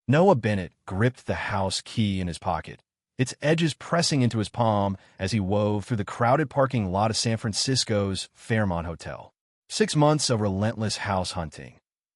Noah Bennett gripped the house key in his pocket, its edges pressing into his palm as he wove through the crowded parking lot of San Francisco's Fairmont Hotel. 6 months of relentless house hunting.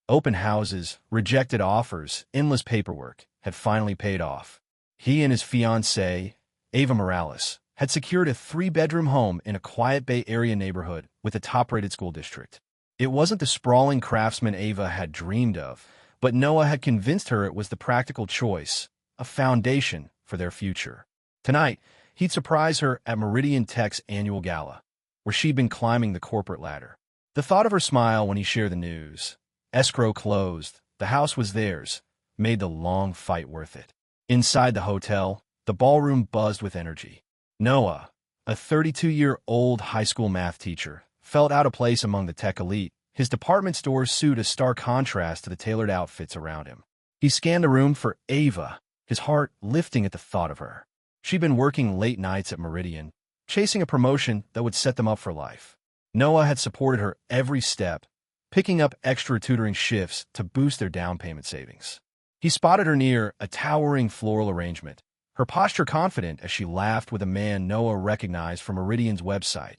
Open houses, rejected offers, endless paperwork had finally paid off. He and his fiancée, Ava Morales, had secured a 3-bedroom home in a quiet Bay Area neighborhood with a top-rated school district. It wasn't the sprawling craftsman Ava had dreamed of, but Noah had convinced her it was the practical choice, a foundation for their future. Tonight, he'd surprise her at Meridian Tech's annual gala, where she'd been climbing the corporate ladder. The thought of her smile when he shared the news, escrow closed, the house was theirs, made the long fight worth it. Inside the hotel, the ballroom buzzed with energy. Noah, a 32-year-old high school math teacher, felt out of place among the tech elite, his department store suit a stark contrast to the tailored outfits around him. He scanned the room for Ava, his heart lifting at the thought of her. She'd been working late nights at Meridian, chasing a promotion that would set them up for life. Noah had supported her every step, picking up extra tutoring shifts to boost their down payment savings. He spotted her near a towering floral arrangement, her posture confident as she laughed with a man Noah recognized from Meridian's website,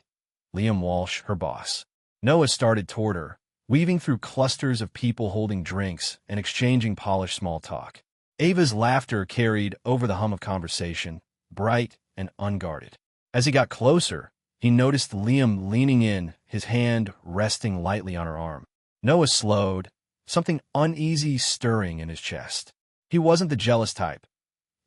Liam Walsh, her boss. Noah started toward her, weaving through clusters of people holding drinks and exchanging polished small talk. Ava's laughter carried over the hum of conversation, bright and unguarded. As he got closer, he noticed Liam leaning in, his hand resting lightly on her arm. Noah slowed, something uneasy stirring in his chest. He wasn't the jealous type.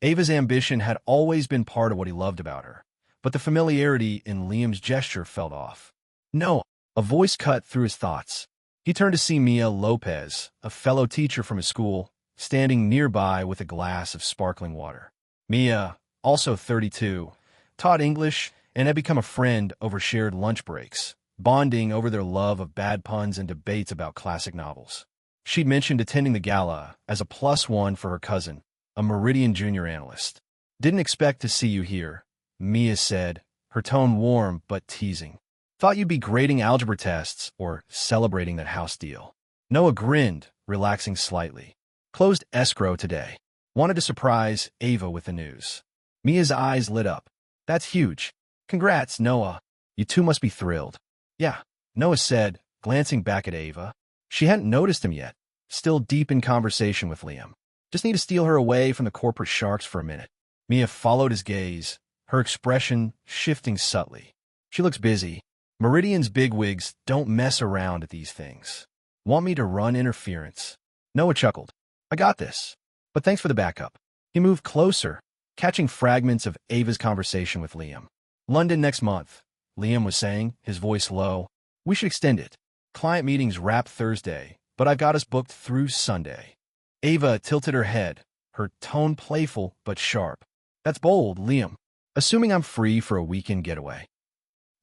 Ava's ambition had always been part of what he loved about her, but the familiarity in Liam's gesture felt off. "No," a voice cut through his thoughts. He turned to see Mia Lopez, a fellow teacher from his school, standing nearby with a glass of sparkling water. Mia, also 32, taught English and had become a friend over shared lunch breaks, bonding over their love of bad puns and debates about classic novels. She'd mentioned attending the gala as a +1 for her cousin, a Meridian junior analyst. "Didn't expect to see you here," Mia said, her tone warm but teasing. "Thought you'd be grading algebra tests or celebrating that house deal." Noah grinned, relaxing slightly. "Closed escrow today. Wanted to surprise Ava with the news." Mia's eyes lit up. "That's huge. Congrats, Noah. You two must be thrilled." "Yeah," Noah said, glancing back at Ava. She hadn't noticed him yet, still deep in conversation with Liam. "Just need to steal her away from the corporate sharks for a minute." Mia followed his gaze, her expression shifting subtly. "She looks busy. Meridian's bigwigs don't mess around at these things. Want me to run interference?" Noah chuckled. "I got this. But thanks for the backup." He moved closer, catching fragments of Ava's conversation with Liam. "London next month," Liam was saying, his voice low. "We should extend it. Client meetings wrap Thursday, but I've got us booked through Sunday." Ava tilted her head, her tone playful but sharp. "That's bold, Liam. Assuming I'm free for a weekend getaway."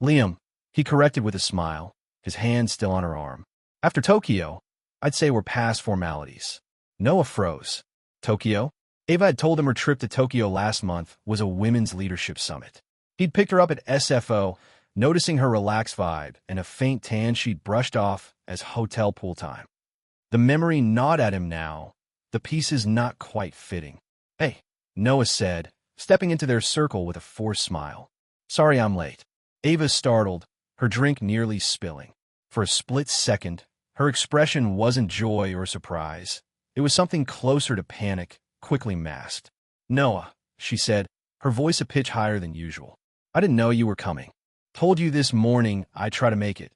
"Liam," he corrected with a smile, his hand still on her arm. "After Tokyo, I'd say we're past formalities." Noah froze. Tokyo? Ava had told him her trip to Tokyo last month was a women's leadership summit. He'd picked her up at SFO, noticing her relaxed vibe and a faint tan she'd brushed off as hotel pool time. The memory gnawed at him now, the pieces not quite fitting. "Hey," Noah said, stepping into their circle with a forced smile. "Sorry I'm late." Ava startled, her drink nearly spilling. For a split second, her expression wasn't joy or surprise. It was something closer to panic, quickly masked. "Noah," she said, her voice a pitch higher than usual. "I didn't know you were coming. Told you this morning I'd try to make it."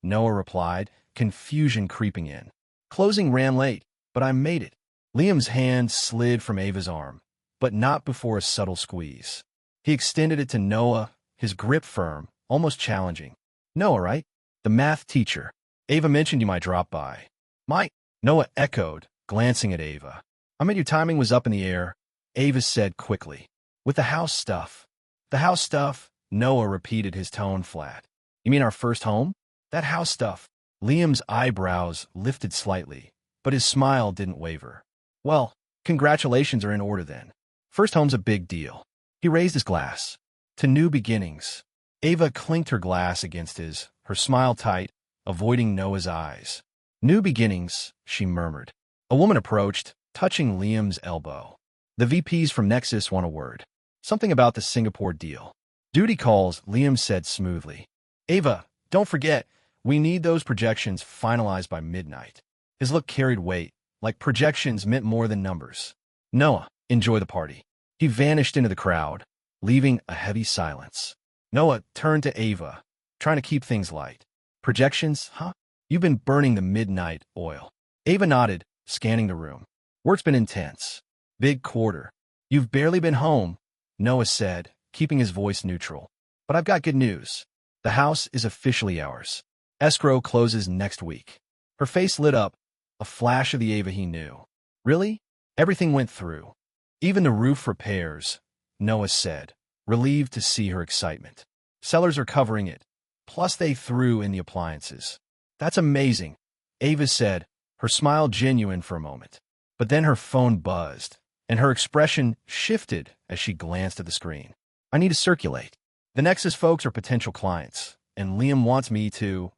Noah replied, confusion creeping in. "Closing ran late, but I made it." Liam's hand slid from Ava's arm, but not before a subtle squeeze. He extended it to Noah, his grip firm, almost challenging. "Noah, right? The math teacher. Ava mentioned you might drop by." "Might?" Noah echoed, glancing at Ava. "I meant your timing was up in the air," Ava said quickly. "With the house stuff." "The house stuff?" Noah repeated, his tone flat. "You mean our first home?" "That house stuff." Liam's eyebrows lifted slightly, but his smile didn't waver. "Well, congratulations are in order then. First home's a big deal." He raised his glass. "To new beginnings." Ava clinked her glass against his, her smile tight, avoiding Noah's eyes. "New beginnings," she murmured. A woman approached, touching Liam's elbow. The VPs from Nexus want a word. Something about the Singapore deal. Duty calls, Liam said smoothly. Ava, don't forget, we need those projections finalized by midnight. His look carried weight, like projections meant more than numbers. Noah, enjoy the party. He vanished into the crowd, leaving a heavy silence. Noah turned to Ava, trying to keep things light. Projections, huh? You've been burning the midnight oil. Ava nodded, scanning the room. Work's been intense. Big quarter. You've barely been home, Noah said, keeping his voice neutral. But I've got good news. The house is officially ours. Escrow closes next week. Her face lit up, a flash of the Ava he knew. Really? Everything went through. Even the roof repairs, Noah said, relieved to see her excitement. Sellers are covering it. Plus they threw in the appliances. That's amazing, Ava said, her smile genuine for a moment. But then her phone buzzed, and her expression shifted as she glanced at the screen. I need to circulate. The Nexus folks are potential clients, and Liam wants me to...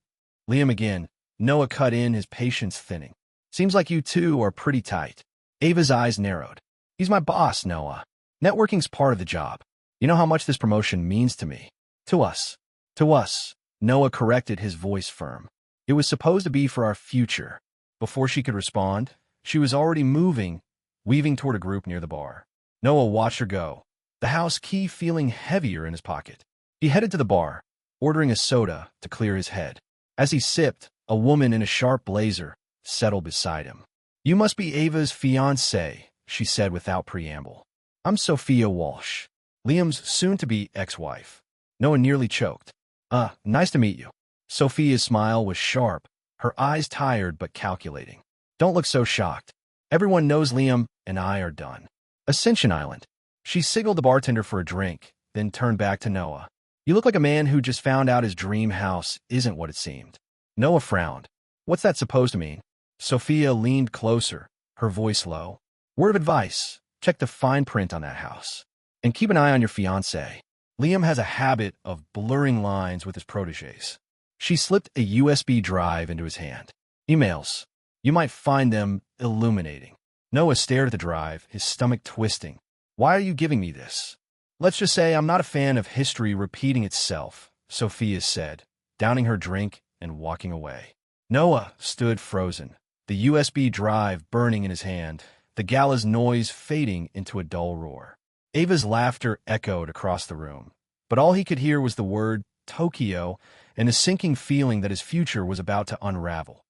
Liam again. Noah cut in, his patience thinning. Seems like you two are pretty tight. Ava's eyes narrowed. He's my boss, Noah. Networking's part of the job. You know how much this promotion means to me. To us. To us. Noah corrected, his voice firm. It was supposed to be for our future. Before she could respond, she was already moving, weaving toward a group near the bar. Noah watched her go, the house key feeling heavier in his pocket. He headed to the bar, ordering a soda to clear his head. As he sipped, a woman in a sharp blazer settled beside him. You must be Ava's fiancée, she said without preamble. I'm Sophia Walsh, Liam's soon-to-be ex-wife. Noah nearly choked. Nice to meet you. Sophia's smile was sharp, her eyes tired but calculating. Don't look so shocked. Everyone knows Liam and I are done. Ascension Island. She signaled the bartender for a drink, then turned back to Noah. You look like a man who just found out his dream house isn't what it seemed. Noah frowned. What's that supposed to mean? Sophia leaned closer, her voice low. Word of advice, check the fine print on that house. And keep an eye on your fiancé. Liam has a habit of blurring lines with his protégés. She slipped a USB drive into his hand. Emails. You might find them illuminating. Noah stared at the drive, his stomach twisting. Why are you giving me this? Let's just say I'm not a fan of history repeating itself, Sophia said, downing her drink and walking away. Noah stood frozen, the USB drive burning in his hand, the gala's noise fading into a dull roar. Ava's laughter echoed across the room, but all he could hear was the word Tokyo and a sinking feeling that his future was about to unravel.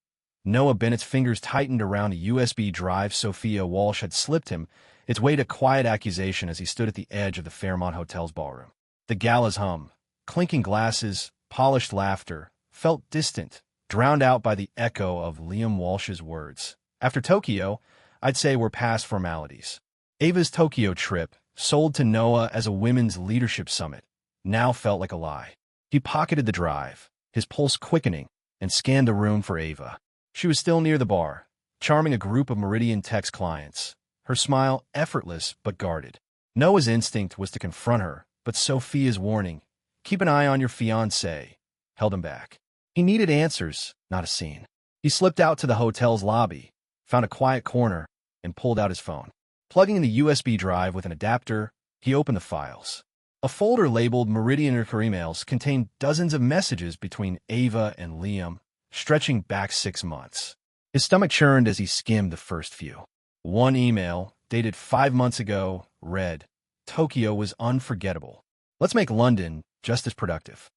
Noah Bennett's fingers tightened around a USB drive Sophia Walsh had slipped him, its weight a quiet accusation as he stood at the edge of the Fairmont Hotel's ballroom. The gala's hum, clinking glasses, polished laughter, felt distant, drowned out by the echo of Liam Walsh's words. After Tokyo, I'd say we're past formalities. Ava's Tokyo trip, sold to Noah as a women's leadership summit, now felt like a lie. He pocketed the drive, his pulse quickening, and scanned the room for Ava. She was still near the bar, charming a group of Meridian Tech's clients, her smile effortless but guarded. Noah's instinct was to confront her, but Sophia's warning, keep an eye on your fiancé, held him back. He needed answers, not a scene. He slipped out to the hotel's lobby, found a quiet corner, and pulled out his phone. Plugging in the USB drive with an adapter, he opened the files. A folder labeled Meridian emails contained dozens of messages between Ava and Liam, stretching back 6 months. His stomach churned as he skimmed the first few. One email, dated 5 months ago, read, Tokyo was unforgettable. Let's make London just as productive.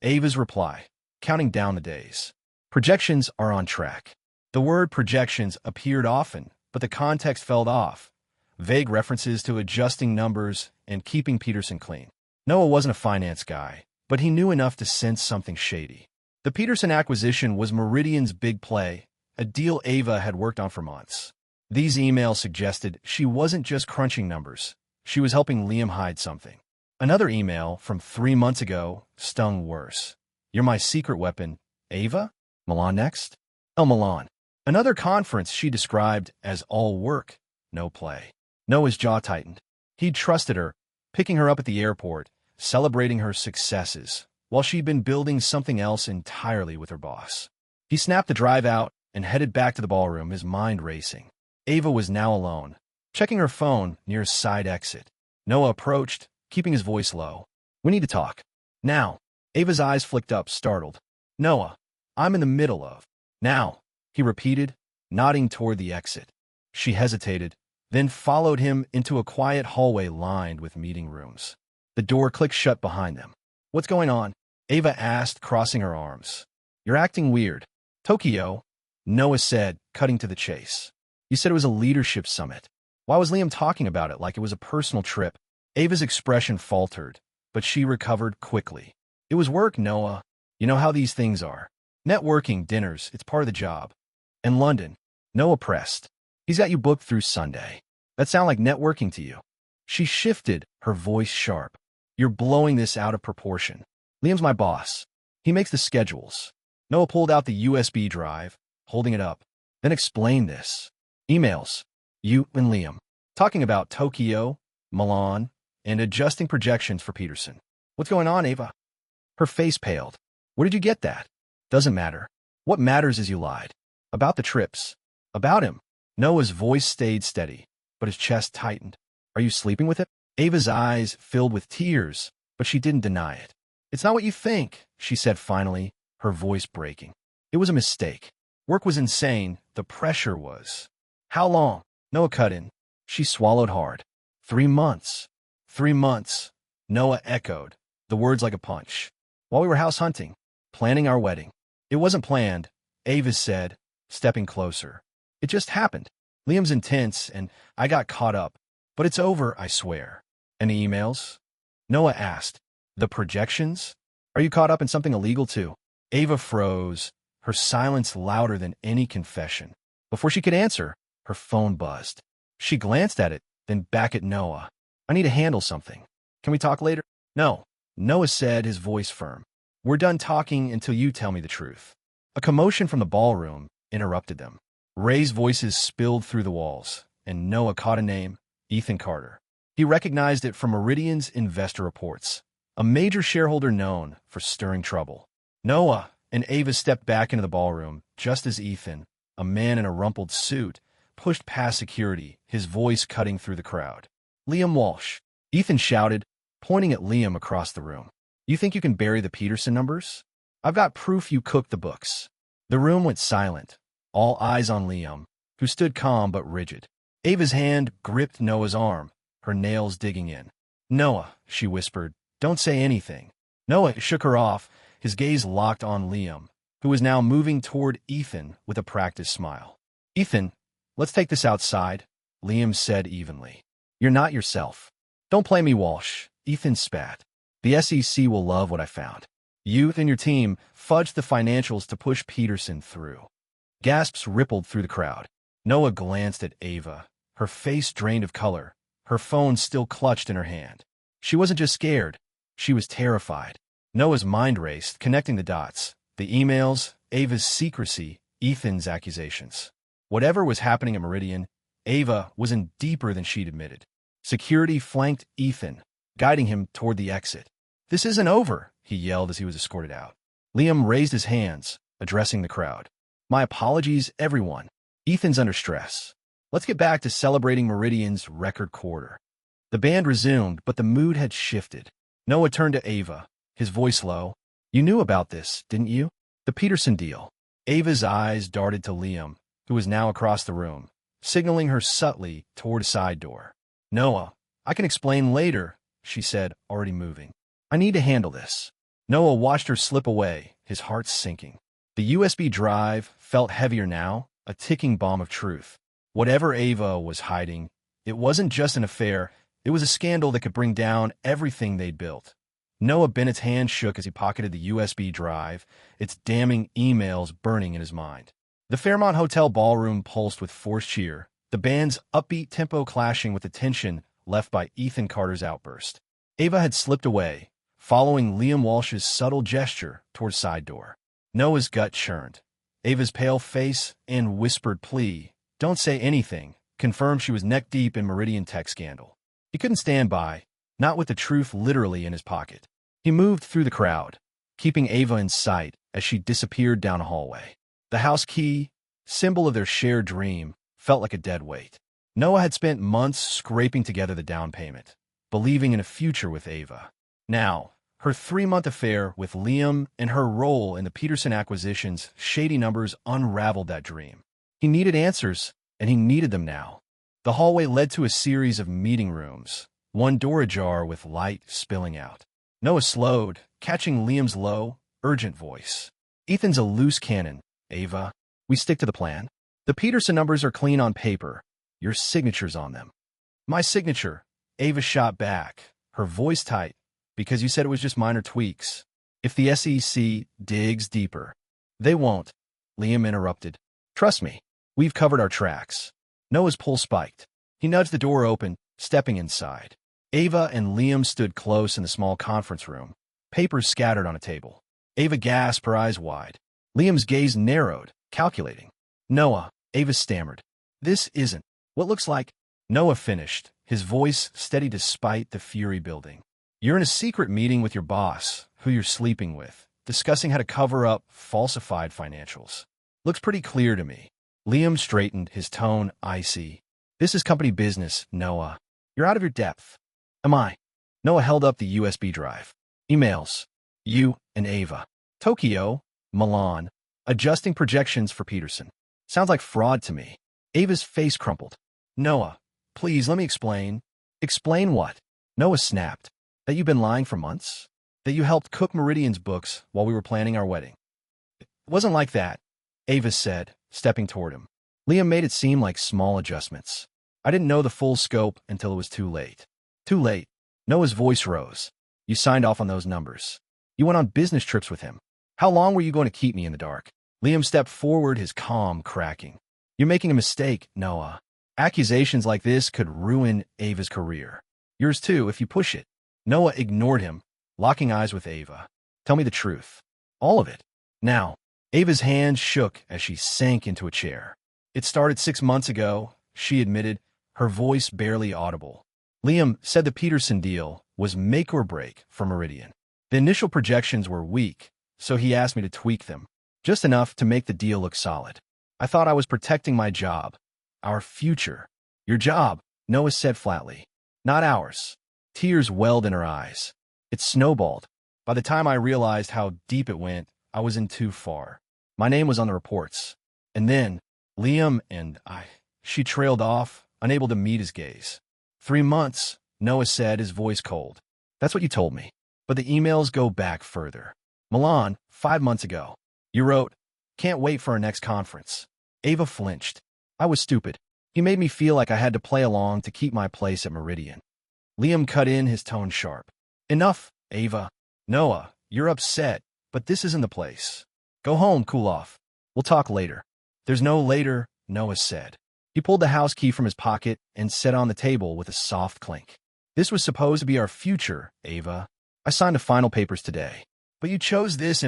Ava's reply, counting down the days. Projections are on track. The word projections appeared often, but the context fell off. Vague references to adjusting numbers and keeping Peterson clean. Noah wasn't a finance guy, but he knew enough to sense something shady. The Peterson acquisition was Meridian's big play, a deal Ava had worked on for months. These emails suggested she wasn't just crunching numbers. She was helping Liam hide something. Another email from 3 months ago stung worse. You're my secret weapon, Ava? Milan next? Milan. Another conference she described as all work, no play. Noah's jaw tightened. He'd trusted her, picking her up at the airport, celebrating her successes, while she'd been building something else entirely with her boss. He snapped the drive out and headed back to the ballroom, his mind racing. Ava was now alone, checking her phone near a side exit. Noah approached, keeping his voice low. "We need to talk. Now." Ava's eyes flicked up, startled. "Noah, I'm in the middle of." "Now," he repeated, nodding toward the exit. She hesitated, then followed him into a quiet hallway lined with meeting rooms. The door clicked shut behind them. "What's going on?" Ava asked, crossing her arms. "You're acting weird." "Tokyo," Noah said, cutting to the chase. "You said it was a leadership summit. Why was Liam talking about it like it was a personal trip?" Ava's expression faltered, but she recovered quickly. "It was work, Noah. You know how these things are. Networking, dinners, it's part of the job." "In London," Noah pressed. "He's got you booked through Sunday. That sound like networking to you?" She shifted, her voice sharp. "You're blowing this out of proportion. Liam's my boss. He makes the schedules." Noah pulled out the USB drive, holding it up. "Then explain this." "Emails. You and Liam. Talking about Tokyo, Milan, and adjusting projections for Peterson." "What's going on, Ava?" Her face paled. "Where did you get that?" "Doesn't matter. What matters is you lied. About the trips. About him." Noah's voice stayed steady, but his chest tightened. "Are you sleeping with it?" Ava's eyes filled with tears, but she didn't deny it. "It's not what you think," she said finally, her voice breaking. "It was a mistake. Work was insane. The pressure was." "How long?" Noah cut in. She swallowed hard. 3 months. 3 months, Noah echoed, the words like a punch. "While we were house hunting, planning our wedding." "It wasn't planned," Ava said, stepping closer. "It just happened. Liam's intense, and I got caught up. But it's over, I swear." "Any emails?" Noah asked. "The projections? Are you caught up in something illegal too?" Ava froze, her silence louder than any confession. Before she could answer, her phone buzzed. She glanced at it, then back at Noah. "I need to handle something. Can we talk later?" "No," Noah said, his voice firm. "We're done talking until you tell me the truth." A commotion from the ballroom interrupted them. Ray's voices spilled through the walls, and Noah caught a name, Ethan Carter. He recognized it from Meridian's investor reports, a major shareholder known for stirring trouble. Noah and Ava stepped back into the ballroom just as Ethan, a man in a rumpled suit, pushed past security, his voice cutting through the crowd. "Liam Walsh," Ethan shouted, pointing at Liam across the room. "You think you can bury the Peterson numbers? I've got proof you cooked the books." The room went silent, all eyes on Liam, who stood calm but rigid. Ava's hand gripped Noah's arm, her nails digging in. "Noah," she whispered, "don't say anything." Noah shook her off, his gaze locked on Liam, who was now moving toward Ethan with a practiced smile. "Ethan, let's take this outside," Liam said evenly. "You're not yourself." "Don't play me, Walsh," Ethan spat. "The SEC will love what I found. You and your team fudged the financials to push Peterson through." Gasps rippled through the crowd. Noah glanced at Ava, her face drained of color, her phone still clutched in her hand. She wasn't just scared, she was terrified. Noah's mind raced, connecting the dots. The emails, Ava's secrecy, Ethan's accusations. Whatever was happening at Meridian, Ava was in deeper than she'd admitted. Security flanked Ethan, guiding him toward the exit. "This isn't over," he yelled as he was escorted out. Liam raised his hands, addressing the crowd. "My apologies, everyone. Ethan's under stress. Let's get back to celebrating Meridian's record quarter." The band resumed, but the mood had shifted. Noah turned to Ava, his voice low. "You knew about this, didn't you? The Peterson deal." Ava's eyes darted to Liam, who was now across the room, signaling her subtly toward a side door. "Noah, I can explain later," she said, already moving. "I need to handle this." Noah watched her slip away, his heart sinking. The USB drive felt heavier now, a ticking bomb of truth. Whatever Ava was hiding, it wasn't just an affair, it was a scandal that could bring down everything they'd built. Noah Bennett's hand shook as he pocketed the USB drive, its damning emails burning in his mind. The Fairmont Hotel ballroom pulsed with forced cheer, the band's upbeat tempo clashing with the tension left by Ethan Carter's outburst. Ava had slipped away, following Liam Walsh's subtle gesture toward side door. Noah's gut churned. Ava's pale face and whispered plea, "Don't say anything," confirmed she was neck-deep in Meridian tech scandal. He couldn't stand by, not with the truth literally in his pocket. He moved through the crowd, keeping Ava in sight as she disappeared down a hallway. The house key, symbol of their shared dream, felt like a dead weight. Noah had spent months scraping together the down payment, believing in a future with Ava. Now, her 3-month affair with Liam and her role in the Peterson acquisition's shady numbers unraveled that dream. He needed answers, and he needed them now. The hallway led to a series of meeting rooms, one door ajar with light spilling out. Noah slowed, catching Liam's low, urgent voice. "Ethan's a loose cannon, Ava. We stick to the plan. The Peterson numbers are clean on paper. Your signature's on them." "My signature," Ava shot back, her voice tight, "because you said it was just minor tweaks. If the SEC digs deeper." "They won't," Liam interrupted. "Trust me, we've covered our tracks." Noah's pulse spiked. He nudged the door open, stepping inside. Ava and Liam stood close in the small conference room, papers scattered on a table. Ava gasped, her eyes wide. Liam's gaze narrowed, calculating. "Noah," Ava stammered. "This isn't what looks like." Noah finished, his voice steady despite the fury building. "You're in a secret meeting with your boss, who you're sleeping with, discussing how to cover up falsified financials. Looks pretty clear to me." Liam straightened, his tone icy. "This is company business, Noah. You're out of your depth." "Am I?" Noah held up the USB drive. "Emails. You and Ava. Tokyo, Milan. Adjusting projections for Peterson. Sounds like fraud to me." Ava's face crumpled. "Noah, please let me explain." "Explain what?" Noah snapped. "That you've been lying for months? That you helped cook Meridian's books while we were planning our wedding?" "It wasn't like that," Ava said, stepping toward him. Liam made it seem like small adjustments. "I didn't know the full scope until it was too late." "Too late?" Noah's voice rose. "You signed off on those numbers. You went on business trips with him. How long were you going to keep me in the dark?" Liam stepped forward, his calm cracking. "You're making a mistake, Noah. Accusations like this could ruin Ava's career. Yours too, if you push it." Noah ignored him, locking eyes with Ava. "Tell me the truth. All of it. Now." Ava's hands shook as she sank into a chair. "It started 6 months ago," she admitted, her voice barely audible. "Liam said the Peterson deal was make or break for Meridian. The initial projections were weak, so he asked me to tweak them, just enough to make the deal look solid. I thought I was protecting my job, our future." "Your job," Noah said flatly. "Not ours." Tears welled in her eyes. It snowballed. By the time I realized how deep it went, I was in too far. My name was on the reports. And then, Liam and I... She trailed off, unable to meet his gaze. 3 months, Noah said, his voice cold. "That's what you told me. But the emails go back further. Milan, 5 months ago. You wrote, 'Can't wait for our next conference.'" Ava flinched. "I was stupid. He made me feel like I had to play along to keep my place at Meridian." Liam cut in, his tone sharp. "Enough, Ava. Noah, you're upset, but this isn't the place. Go home, cool off. We'll talk later." "There's no later," Noah said. He pulled the house key from his pocket and set it on the table with a soft clink. "This was supposed to be our future, Ava. I signed the final papers today. But you chose this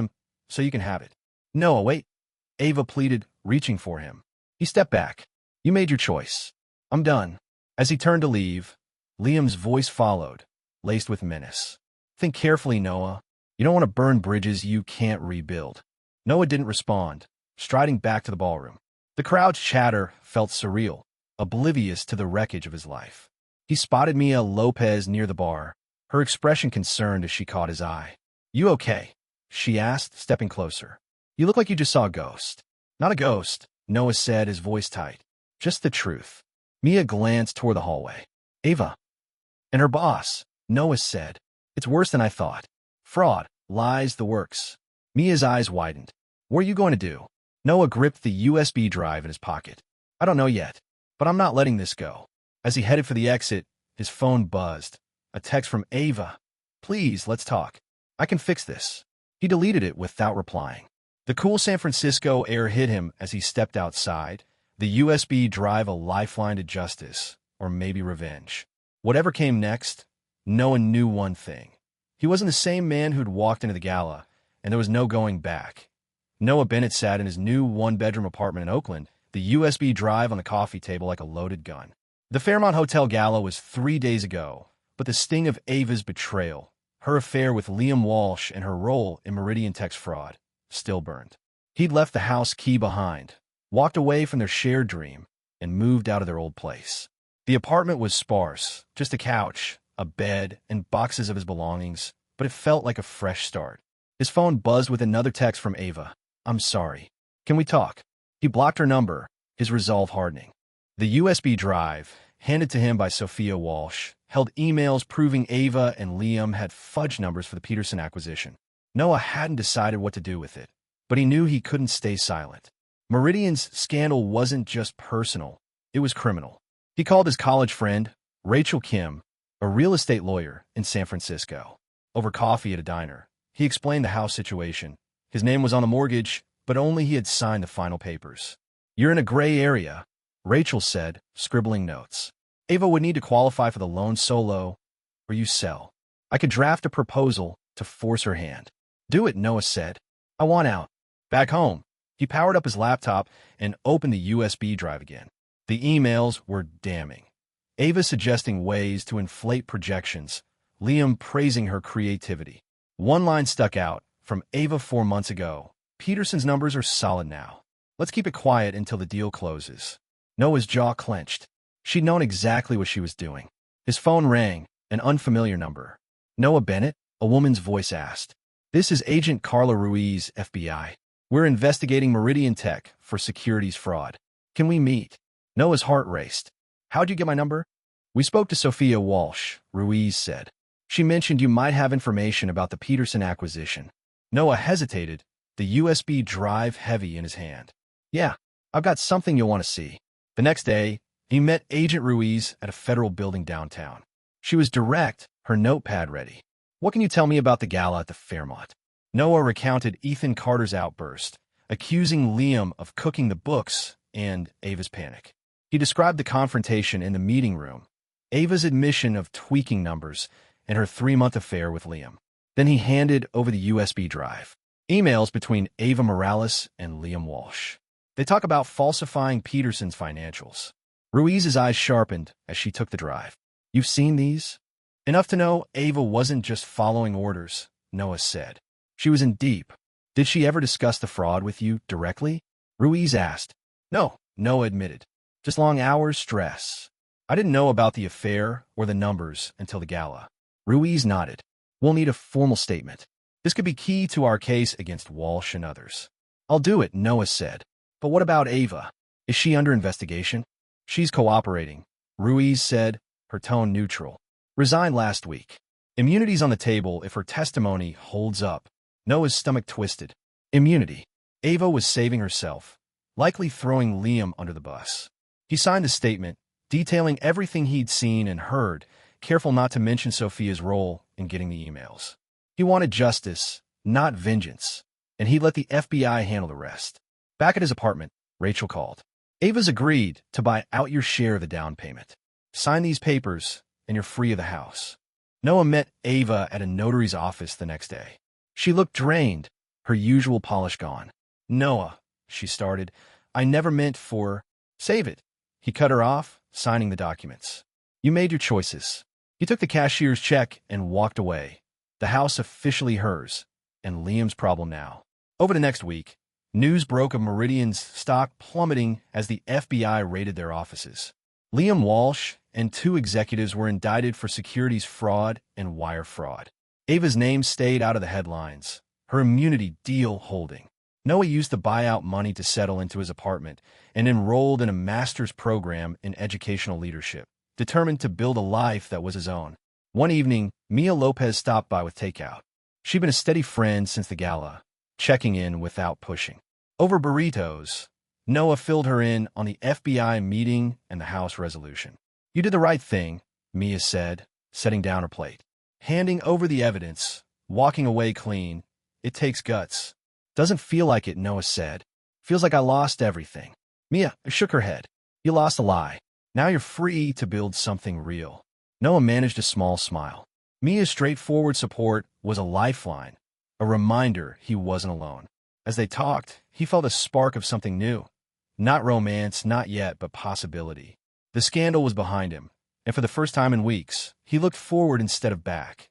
so you can have it." "Noah, wait," Ava pleaded, reaching for him. He stepped back. "You made your choice. I'm done." As he turned to leave, Liam's voice followed, laced with menace. "Think carefully, Noah. You don't want to burn bridges you can't rebuild." Noah didn't respond, striding back to the ballroom. The crowd's chatter felt surreal, oblivious to the wreckage of his life. He spotted Mia Lopez near the bar, her expression concerned as she caught his eye. "You okay?" she asked, stepping closer. "You look like you just saw a ghost." "Not a ghost," Noah said, his voice tight. "Just the truth." Mia glanced toward the hallway. "Ava." "And her boss," Noah said. "It's worse than I thought. Fraud, lies, the works." Mia's eyes widened. "What are you going to do?" Noah gripped the USB drive in his pocket. "I don't know yet, but I'm not letting this go." As he headed for the exit, his phone buzzed. A text from Ava. "Please, let's talk. I can fix this." He deleted it without replying. The cool San Francisco air hit him as he stepped outside, the USB drive a lifeline to justice, or maybe revenge. Whatever came next, Noah knew one thing. He wasn't the same man who'd walked into the gala, and there was no going back. Noah Bennett sat in his new one-bedroom apartment in Oakland, the USB drive on the coffee table like a loaded gun. The Fairmont Hotel Gala was 3 days ago, but the sting of Ava's betrayal, her affair with Liam Walsh and her role in Meridian Tech's fraud, still burned. He'd left the house key behind, walked away from their shared dream, and moved out of their old place. The apartment was sparse, just a couch, a bed, and boxes of his belongings, but it felt like a fresh start. His phone buzzed with another text from Ava. "I'm sorry. Can we talk?" He blocked her number, his resolve hardening. The USB drive, handed to him by Sophia Walsh, held emails proving Ava and Liam had fudge numbers for the Peterson acquisition. Noah hadn't decided what to do with it, but he knew he couldn't stay silent. Meridian's scandal wasn't just personal, it was criminal. He called his college friend, Rachel Kim, a real estate lawyer in San Francisco. Over coffee at a diner, he explained the house situation. His name was on the mortgage, but only he had signed the final papers. "You're in a gray area," Rachel said, scribbling notes. "Ava would need to qualify for the loan solo, or you sell. I could draft a proposal to force her hand." "Do it," Noah said. "I want out." Back home, he powered up his laptop and opened the USB drive again. The emails were damning. Ava suggesting ways to inflate projections, Liam praising her creativity. One line stuck out, from Ava 4 months ago. "Peterson's numbers are solid now. Let's keep it quiet until the deal closes." Noah's jaw clenched. She'd known exactly what she was doing. His phone rang, an unfamiliar number. "Noah Bennett?" a woman's voice asked. "This is Agent Carla Ruiz, FBI. We're investigating Meridian Tech for securities fraud. Can we meet?" Noah's heart raced. "How'd you get my number?" "We spoke to Sophia Walsh," Ruiz said. "She mentioned you might have information about the Peterson acquisition." Noah hesitated, the USB drive heavy in his hand. "Yeah, I've got something you'll want to see." The next day, he met Agent Ruiz at a federal building downtown. She was direct, her notepad ready. "What can you tell me about the gala at the Fairmont?" Noah recounted Ethan Carter's outburst, accusing Liam of cooking the books and Ava's panic. He described the confrontation in the meeting room, Ava's admission of tweaking numbers, and her 3-month affair with Liam. Then he handed over the USB drive. Emails between Ava Morales and Liam Walsh. They talk about falsifying Peterson's financials. Ruiz's eyes sharpened as she took the drive. "You've seen these?" "Enough to know Ava wasn't just following orders," Noah said. "She was in deep." "Did she ever discuss the fraud with you directly?" Ruiz asked. "No," Noah admitted. "Just long hours, stress. I didn't know about the affair or the numbers until the gala." Ruiz nodded. "We'll need a formal statement. This could be key to our case against Walsh and others." "I'll do it," Noah said. "But what about Ava? Is she under investigation?" "She's cooperating," Ruiz said, her tone neutral. "Resigned last week. Immunity's on the table if her testimony holds up." Noah's stomach twisted. Immunity. Ava was saving herself, likely throwing Liam under the bus. He signed the statement, detailing everything he'd seen and heard, careful not to mention Sophia's role in getting the emails. He wanted justice, not vengeance, and he let the FBI handle the rest. Back at his apartment, Rachel called. "Ava's agreed to buy out your share of the down payment. Sign these papers, and you're free of the house." Noah met Ava at a notary's office the next day. She looked drained, her usual polish gone. "Noah," she started, "I never meant for—" "Save it." He cut her off, signing the documents. "You made your choices." He took the cashier's check and walked away. The house officially hers, and Liam's problem now. Over the next week, news broke of Meridian's stock plummeting as the FBI raided their offices. Liam Walsh and 2 executives were indicted for securities fraud and wire fraud. Ava's name stayed out of the headlines, her immunity deal holding. Noah used the buyout money to settle into his apartment and enrolled in a master's program in educational leadership, determined to build a life that was his own. One evening, Mia Lopez stopped by with takeout. She'd been a steady friend since the gala, checking in without pushing. Over burritos, Noah filled her in on the FBI meeting and the House resolution. "You did the right thing," Mia said, setting down her plate. "Handing over the evidence, walking away clean, it takes guts." "Doesn't feel like it," Noah said. "Feels like I lost everything." Mia shook her head. "You lost a lie. Now you're free to build something real." Noah managed a small smile. Mia's straightforward support was a lifeline, a reminder he wasn't alone. As they talked, he felt a spark of something new. Not romance, not yet, but possibility. The scandal was behind him, and for the first time in weeks, he looked forward instead of back.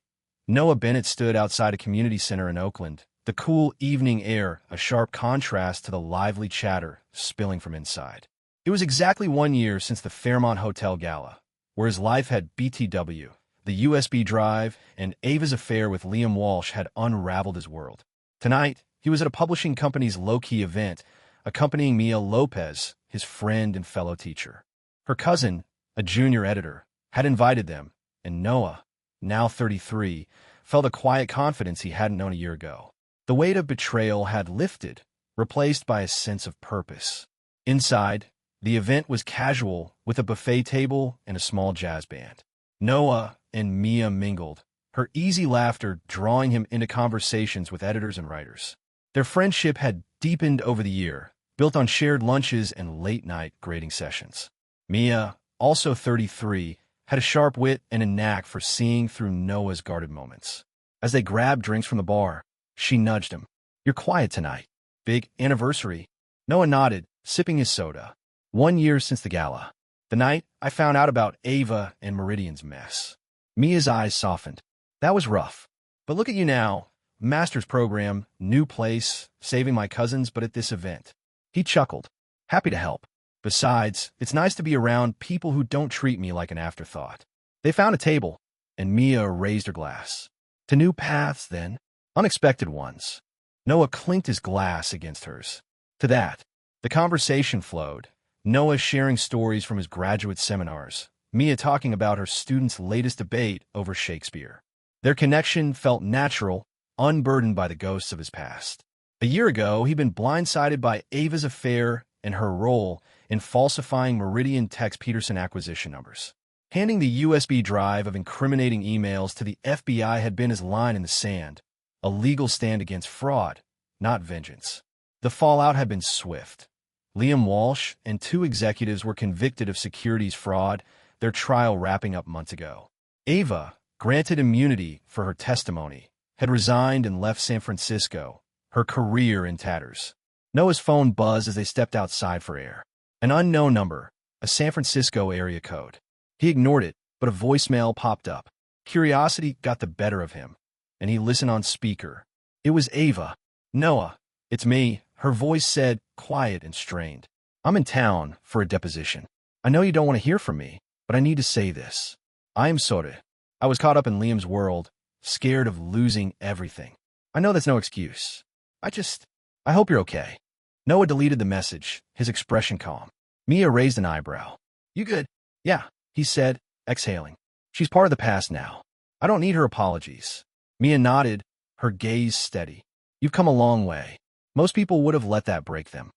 Noah Bennett stood outside a community center in Oakland, the cool evening air a sharp contrast to the lively chatter spilling from inside. It was exactly 1 year since the Fairmont Hotel gala, where his life had BTW, the USB drive, and Ava's affair with Liam Walsh had unraveled his world. Tonight, he was at a publishing company's low-key event, accompanying Mia Lopez, his friend and fellow teacher. Her cousin, a junior editor, had invited them, and Noah, now 33, felt a quiet confidence he hadn't known a year ago. The weight of betrayal had lifted, replaced by a sense of purpose. Inside, the event was casual, with a buffet table and a small jazz band. Noah and Mia mingled, her easy laughter drawing him into conversations with editors and writers. Their friendship had deepened over the year, built on shared lunches and late-night grading sessions. Mia, also 33, had a sharp wit and a knack for seeing through Noah's guarded moments. As they grabbed drinks from the bar, she nudged him. "You're quiet tonight. Big anniversary." Noah nodded, sipping his soda. 1 year since the gala. The night I found out about Ava and Meridian's mess. Mia's eyes softened. "That was rough. But look at you now. Master's program, new place, saving my cousins, but at this event." He chuckled. "Happy to help. Besides, it's nice to be around people who don't treat me like an afterthought." They found a table, and Mia raised her glass. To new paths, then. Unexpected ones. Noah clinked his glass against hers. To that. The conversation flowed. Noah sharing stories from his graduate seminars, Mia talking about her students' latest debate over Shakespeare. Their connection felt natural, unburdened by the ghosts of his past. A year ago, he'd been blindsided by Ava's affair and her role in falsifying Meridian Tex Peterson acquisition numbers. Handing the USB drive of incriminating emails to the FBI had been his line in the sand, a legal stand against fraud, not vengeance. The fallout had been swift. Liam Walsh and 2 executives were convicted of securities fraud, their trial wrapping up months ago. Ava, granted immunity for her testimony, had resigned and left San Francisco, her career in tatters. Noah's phone buzzed as they stepped outside for air. An unknown number, a San Francisco area code. He ignored it, but a voicemail popped up. Curiosity got the better of him, and he listened on speaker. It was Ava. "Noah, it's me," her voice said, quiet and strained. "I'm in town for a deposition. I know you don't want to hear from me, but I need to say this. I am sorry. I was caught up in Liam's world, scared of losing everything. I know that's no excuse. I hope you're okay." Noah deleted the message, his expression calm. Mia raised an eyebrow. "You good?" "Yeah," he said, exhaling. "She's part of the past now. I don't need her apologies." Mia nodded, her gaze steady. "You've come a long way. Most people would have let that break them."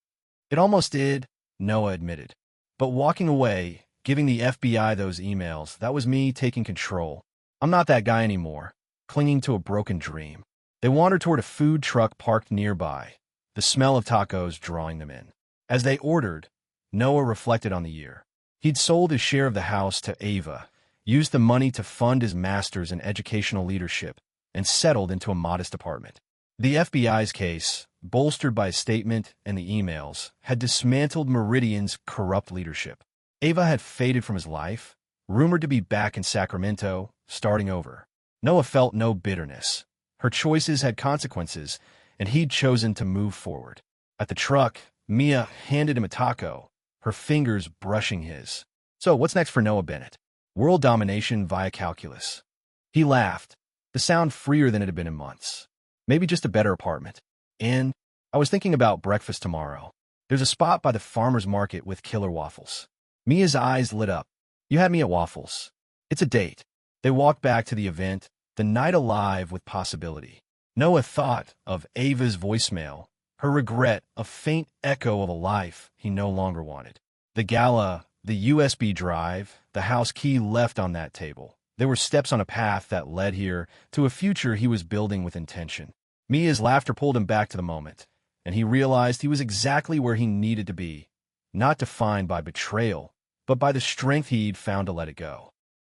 "It almost did," Noah admitted. "But walking away, giving the FBI those emails, that was me taking control. I'm not that guy anymore, clinging to a broken dream." They wandered toward a food truck parked nearby, the smell of tacos drawing them in. As they ordered, Noah reflected on the year. He'd sold his share of the house to Ava, used the money to fund his master's in educational leadership, and settled into a modest apartment. The FBI's case, bolstered by a statement and the emails, had dismantled Meridian's corrupt leadership. Ava had faded from his life, rumored to be back in Sacramento, starting over. Noah felt no bitterness. Her choices had consequences, and he'd chosen to move forward. At the truck, Mia handed him a taco, her fingers brushing his. "So, what's next for Noah Bennett?" "World domination via calculus." He laughed, the sound freer than it had been in months. "Maybe just a better apartment. And I was thinking about breakfast tomorrow. There's a spot by the farmer's market with killer waffles." Mia's eyes lit up. "You had me at waffles. It's a date." They walked back to the event, the night alive with possibility. Noah thought of Ava's voicemail, her regret, a faint echo of a life he no longer wanted. The gala, the USB drive, the house key left on that table. There were steps on a path that led here to a future he was building with intention. Mia's laughter pulled him back to the moment, and he realized he was exactly where he needed to be, not defined by betrayal, but by the strength he'd found to let it go.